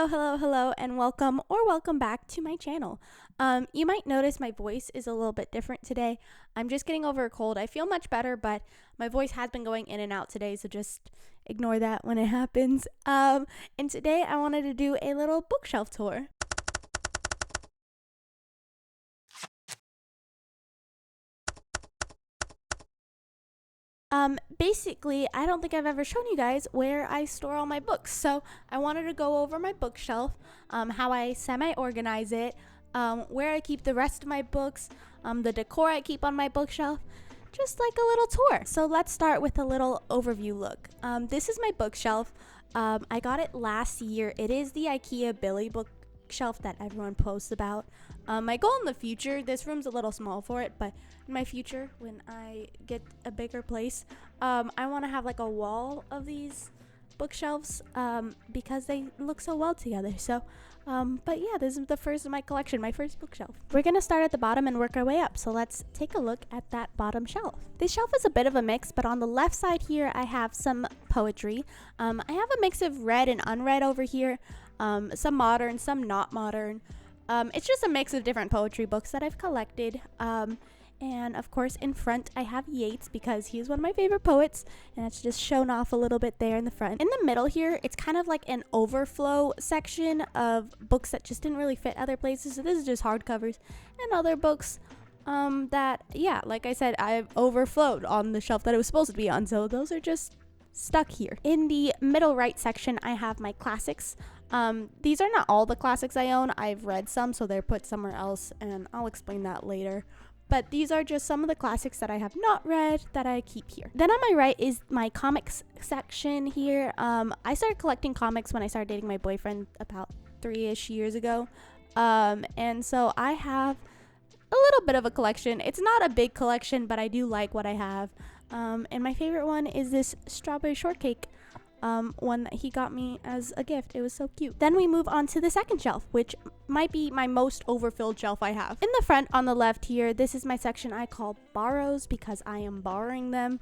Hello, and welcome back to my channel. You might notice my voice is a little bit different today. I'm just getting over a cold. I feel much better, but my voice has been going in and out today, so just ignore that when it happens. And today I wanted to do a little bookshelf tour. Basically, I don't think I've ever shown you guys where I store all my books. So I wanted to go over my bookshelf, how I semi-organize it, where I keep the rest of my books, the decor I keep on my bookshelf, just like a little tour. So let's start with a little overview look. This is my bookshelf. I got it last year. It is the IKEA Billy bookshelf that everyone posts about. My goal in the future, this room's a little small for it, but in my future, when I get a bigger place, I want to have like a wall of these bookshelves because they look so well together. So, but yeah, this is the first of my collection, my first bookshelf. We're going to start at the bottom and work our way up. So let's take a look at that bottom shelf. This shelf is a bit of a mix, but on the left side here, I have some poetry. I have a mix of read and unread over here, some modern, some not modern. It's just a mix of different poetry books that I've collected. And of course, in front, I have Yeats because he is one of my favorite poets, and it's just shown off a little bit there in the front. In the middle here, it's kind of like an overflow section of books that just didn't really fit other places. So this is just hardcovers and other books that, yeah, like I said, I've overflowed on the shelf that it was supposed to be on. So those are just stuck here. In the middle right section, I have my classics. These are not all the classics I own. I've read some, so they're put somewhere else, and I'll explain that later. But these are just some of the classics that I have not read that I keep here. Then on my right is my comics section here. I started collecting comics when I started dating my boyfriend about 3-ish years ago. And so I have a little bit of a collection. It's not a big collection, but I do like what I have. And my favorite one is this strawberry shortcake one that he got me as a gift. It was so cute. Then we move on to the second shelf, which might be my most overfilled shelf I have. In the front on the left here, this is my section I call borrows because I am borrowing them.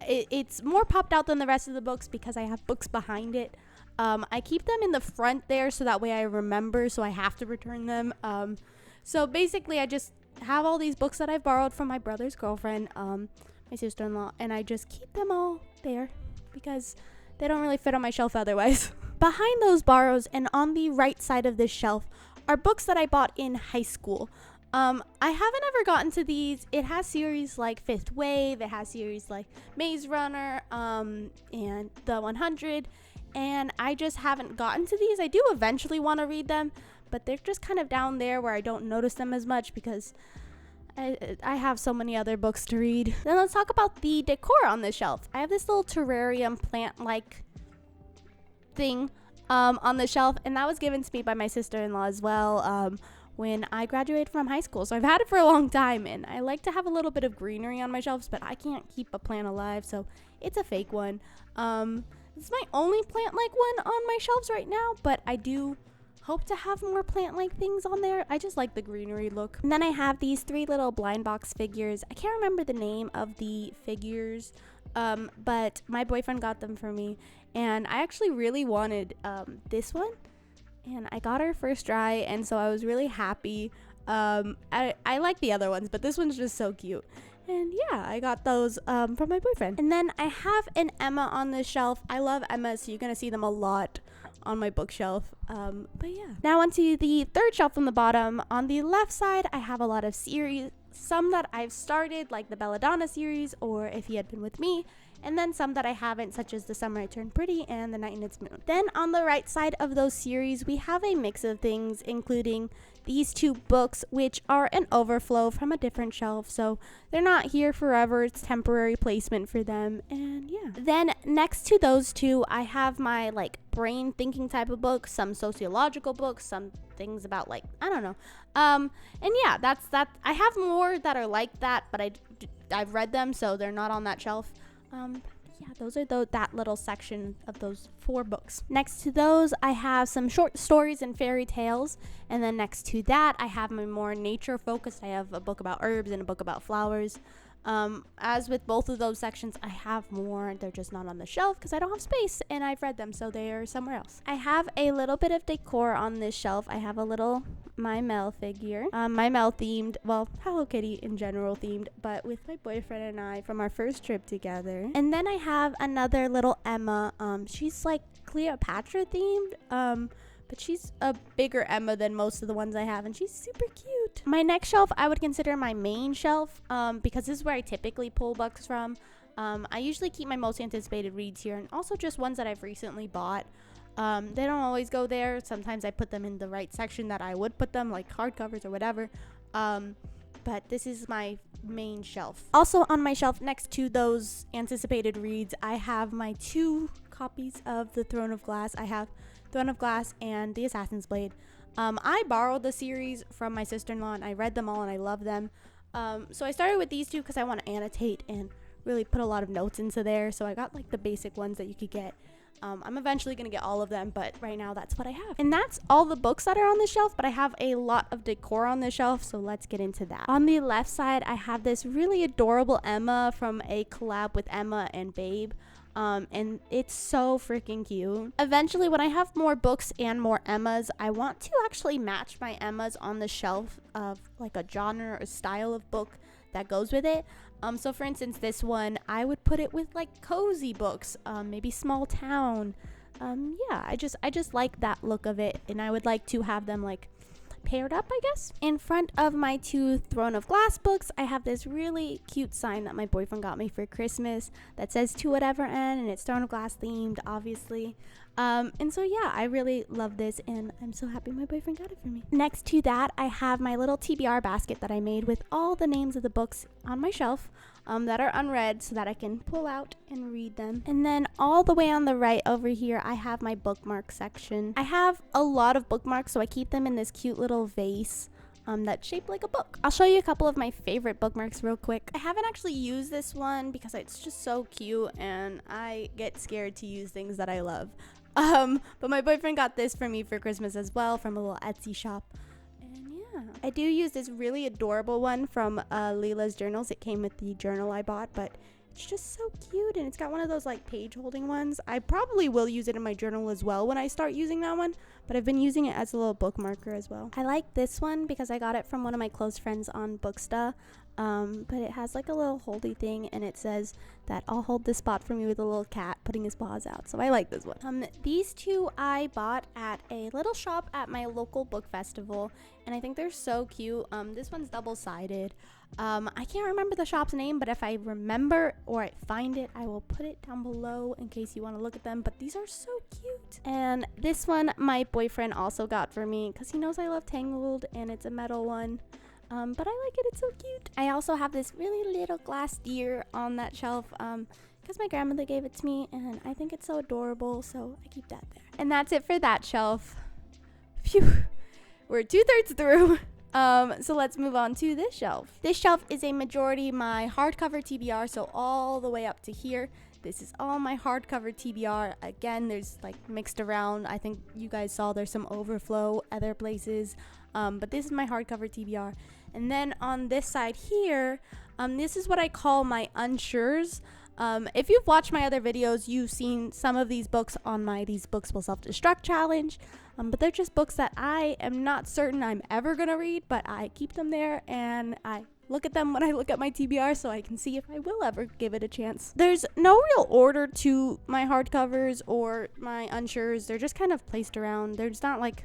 It's more popped out than the rest of the books because I have books behind it. I keep them in the front there so that way I remember, so I have to return them. So basically I just have all these books that I've borrowed from my brother's girlfriend, my sister-in-law, and I just keep them all there because they don't really fit on my shelf otherwise. Behind those borrows and on the right side of this shelf are books that I bought in high school. I haven't ever gotten to these. It has series like Fifth Wave, it has series like Maze Runner, and The 100, and I just haven't gotten to these. I do eventually want to read them, but they're just kind of down there where I don't notice them as much because I have so many other books to read. Then let's talk about the decor on this shelf. I have this little terrarium plant-like thing on the shelf, and that was given to me by my sister-in-law as well when I graduated from high school. So I've had it for a long time, and I like to have a little bit of greenery on my shelves, but I can't keep a plant alive, so it's a fake one. It's my only plant-like one on my shelves right now, but I do hope to have more plant-like things on there. I just like the greenery look. And then I have these 3 little blind box figures. I can't remember the name of the figures, but my boyfriend got them for me, and I actually really wanted this one, and I got her first try, and so I was really happy. I like the other ones, but this one's just so cute. And yeah, I got those from my boyfriend. And then I have an Emma on this shelf. I love Emmas, so you're gonna see them a lot on my bookshelf. But yeah. Now onto the third shelf from the bottom. On the left side, I have a lot of series. Some that I've started, like the Belladonna series, or If He Had Been With Me, and then some that I haven't, such as The Summer I Turned Pretty and The Night in Its Moon. Then on the right side of those series, we have a mix of things, including these 2 books, which are an overflow from a different shelf, so they're not here forever. It's temporary placement for them, and yeah. Then next to those 2, I have my like brain thinking type of books, some sociological books, some things about like, I don't know. And yeah, that's that. I have more that are like that, but I've read them, so they're not on that shelf. Yeah, those are that little section of those 4 books. Next to those, I have some short stories and fairy tales. And then next to that, I have my more nature focused. I have a book about herbs and a book about flowers. As with both of those sections, I have more. They're just not on the shelf because I don't have space and I've read them, so they are somewhere else. I have a little bit of decor on this shelf. I have a little My Mel figure. My Mel themed, well, Hello Kitty in general themed, but with my boyfriend and I from our first trip together. And then I have another little Emma. She's like Cleopatra themed. But she's a bigger Emma than most of the ones I have, and she's super cute. My next shelf I would consider my main shelf, because this is where I typically pull books from. I usually keep my most anticipated reads here, and also just ones that I've recently bought. They don't always go there. Sometimes I put them in the right section that I would put them, like hardcovers or whatever. But this is my main shelf. Also on my shelf next to those anticipated reads, I have my 2 copies of The Throne of Glass. I have Throne of Glass and The Assassin's Blade. I borrowed the series from my sister-in-law and I read them all and I love them. So I started with these 2 because I want to annotate and really put a lot of notes into there. So I got like the basic ones that you could get. I'm eventually going to get all of them, but right now that's what I have. And that's all the books that are on the shelf, but I have a lot of decor on the shelf, so let's get into that. On the left side, I have this really adorable Emma from a collab with Emma and Babe. And it's so freaking cute. Eventually, when I have more books and more Emmas, I want to actually match my Emmas on the shelf of like a genre or style of book that goes with it. So for instance, this one, I would put it with like cozy books, maybe small town. Yeah, I just like that look of it, and I would like to have them like paired up, I guess. In front of my 2 Throne of Glass books, I have this really cute sign that my boyfriend got me for Christmas that says to whatever end, and it's Throne of Glass themed, obviously. And so yeah, I really love this and I'm so happy my boyfriend got it for me. Next to that, I have my little TBR basket that I made with all the names of the books on my shelf that are unread so that I can pull out and read them. And then all the way on the right over here, I have my bookmark section. I have a lot of bookmarks, so I keep them in this cute little vase that's shaped like a book. I'll show you a couple of my favorite bookmarks real quick. I haven't actually used this one because it's just so cute and I get scared to use things that I love. But my boyfriend got this for me for Christmas as well from a little Etsy shop. And yeah, I do use this really adorable one from Leela's Journals. It came with the journal I bought, but it's just so cute and it's got one of those like page holding ones. I probably will use it in my journal as well when I start using that one, but I've been using it as a little bookmarker as well. I like this one because I got it from one of my close friends on Booksta. But it has like a little holdy thing and it says that I'll hold this spot for me with a little cat putting his paws out. So I like this one. These 2 I bought at a little shop at my local book festival and I think they're so cute. This one's double-sided. I can't remember the shop's name, but if I remember or I find it, I will put it down below in case you want to look at them. But these are so cute. And this one my boyfriend also got for me because he knows I love Tangled and it's a metal one. But I like it, it's so cute. I also have this really little glass deer on that shelf because my grandmother gave it to me and I think it's so adorable, so I keep that there. And that's it for that shelf. Phew, we're 2/3 through. So let's move on to this shelf. This shelf is a majority my hardcover TBR, so all the way up to here. This is all my hardcover TBR. Again, there's like mixed around. I think you guys saw there's some overflow other places. But this is my hardcover TBR. And then on this side here, this is what I call my unsures. If you've watched my other videos, you've seen some of these books on my These Books Will Self-Destruct challenge. But they're just books that I am not certain I'm ever going to read, but I keep them there and I look at them when I look at my TBR so I can see if I will ever give it a chance. There's no real order to my hardcovers or my unsures. They're just kind of placed around. There's not like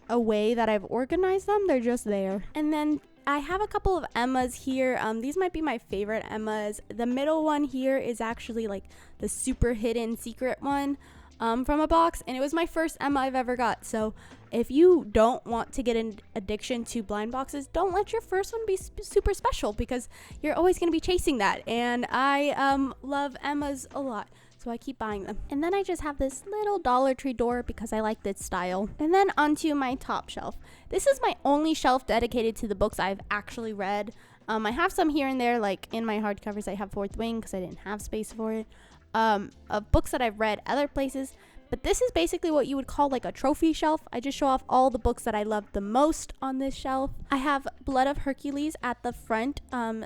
a way that I've organized them. They're just there. And then I have a couple of Emmas here. These might be my favorite Emmas. The middle one here is actually like the super hidden secret one from a box, and it was my first Emma I've ever got. So if you don't want to get an addiction to blind boxes, don't let your first one be super special because you're always going to be chasing that. And I love Emmas a lot, so I keep buying them. And then I just have this little Dollar Tree door because I like this style. And then onto my top shelf. This is my only shelf dedicated to the books I've actually read. I have some here and there, like in my hardcovers I have Fourth Wing because I didn't have space for it. Of books that I've read other places, But this is basically what you would call like a trophy shelf. I just show off all the books that I love the most on this shelf. I have Blood of Hercules at the front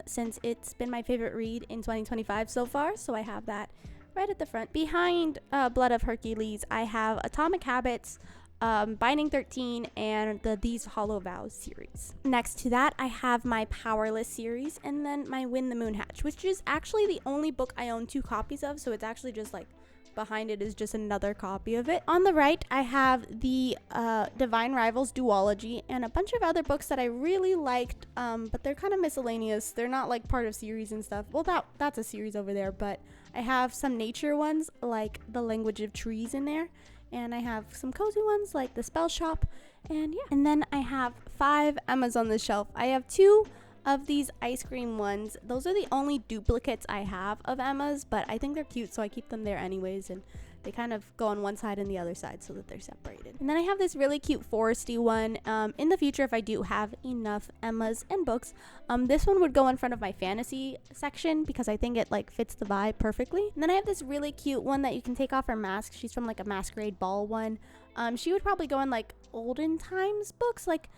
since it's been my favorite read in 2025 so far. So I have that right at the front. Behind Blood of Hercules, I have Atomic Habits, Binding 13, and the These Hollow Vows series. Next to that, I have my Powerless series, and then my Win the Moon Hatch, which is actually the only book I own 2 copies of, so it's actually just like behind it is just another copy of it. On the right, I have the Divine Rivals duology and a bunch of other books that I really liked, but they're kind of miscellaneous. They're not like part of series and stuff. Well, that's a series over there, but I have some nature ones like The Language of Trees in there. And I have some cozy ones like The Spell Shop, and yeah. And then I have 5 Emmas on the shelf. I have 2 of these ice cream ones. Those are the only duplicates I have of Emmas, but I think they're cute, so I keep them there anyways, and they kind of go on one side and the other side so that they're separated. And then I have this really cute foresty one. In the future, if I do have enough Emmas and books, this one would go in front of my fantasy section because I think it like fits the vibe perfectly. And then I have this really cute one that you can take off her mask. She's from like a masquerade ball one. She would probably go in like olden times books, like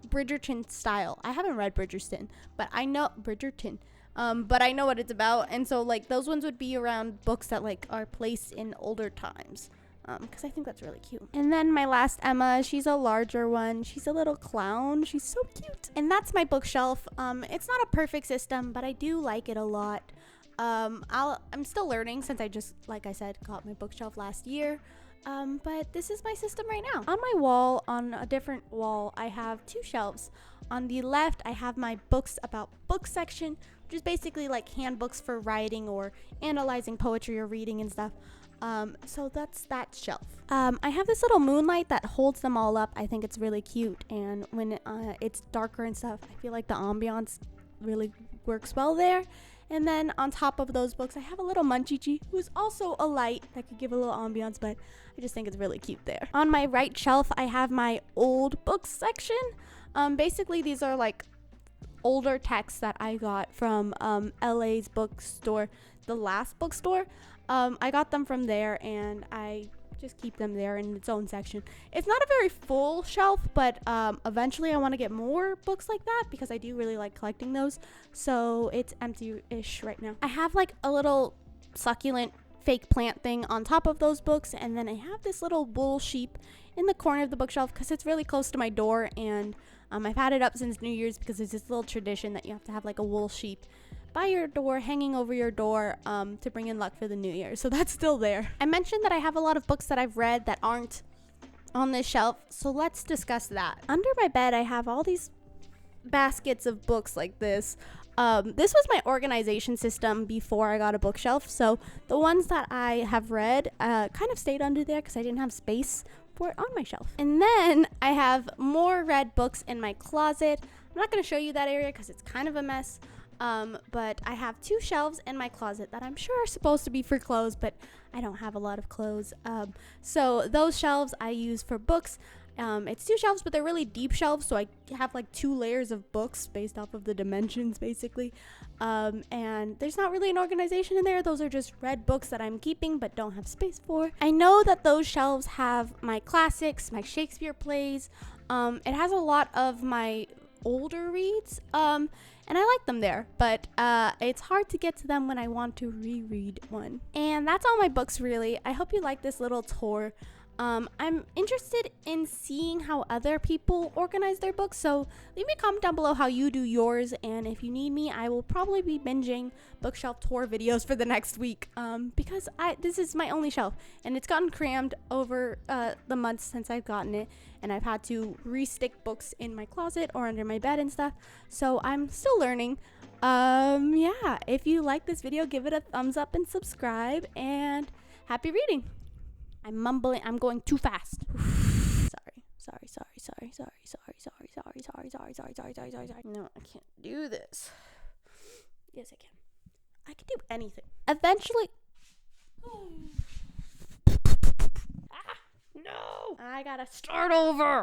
Bridgerton style. I haven't read Bridgerton, but I know what it's about, and so like those ones would be around books that like are placed in older times, because I think that's really cute. And then my last Emma, she's a larger one. She's a little clown. She's so cute. And that's my bookshelf. It's not a perfect system, but I do like it a lot. I'm still learning since I just, like I said, got my bookshelf last year. But this is my system right now. On my wall, on a different wall, I have 2 shelves. On the left, I have my books about books section, which is basically like handbooks for writing or analyzing poetry or reading and stuff. So that's that shelf. I have this little moonlight that holds them all up. I think it's really cute, and when it's darker and stuff, I feel like the ambiance really works well there. And then on top of those books, I have a little Munchichi, who's also a light that could give a little ambiance, but I just think it's really cute there. On my right shelf, I have my old books section. Basically, these are like older texts that I got from LA's bookstore, the last bookstore. I got them from there, and I just keep them there in its own section. It's not a very full shelf, but eventually I want to get more books like that because I do really like collecting those. So it's empty-ish right now. I have like a little succulent fake plant thing on top of those books, and then I have this little wool sheep in the corner of the bookshelf because it's really close to my door, and I've had it up since New Year's because it's this little tradition that you have to have like a wool sheep by your door, hanging over your door, to bring in luck for the new year. So that's still there. I mentioned that I have a lot of books that I've read that aren't on this shelf, so let's discuss that. Under my bed, I have all these baskets of books like this. This was my organization system before I got a bookshelf, so the ones that I have read kind of stayed under there because I didn't have space for it on my shelf. And then I have more read books in my closet. I'm not going to show you that area because it's kind of a mess. But I have 2 shelves in my closet that I'm sure are supposed to be for clothes, but I don't have a lot of clothes. So those shelves I use for books. It's 2 shelves, but they're really deep shelves, so I have like 2 layers of books based off of the dimensions, basically. And there's not really an organization in there. Those are just read books that I'm keeping but don't have space for. I know that those shelves have my classics, my Shakespeare plays. It has a lot of my older reads, and I like them there, but it's hard to get to them when I want to reread one. And that's all my books, really. I hope you like this little tour. I'm interested in seeing how other people organize their books, so leave me a comment down below how you do yours, and if you need me, I will probably be binging bookshelf tour videos for the next week, because this is my only shelf, and it's gotten crammed over the months since I've gotten it, and I've had to re-stick books in my closet or under my bed and stuff, so I'm still learning. Yeah, if you like this video, give it a thumbs up and subscribe, and happy reading. I'm mumbling. I'm going too fast. Sorry. No, I can't do this. Yes, I can. I can do anything. Eventually. No! I gotta start over.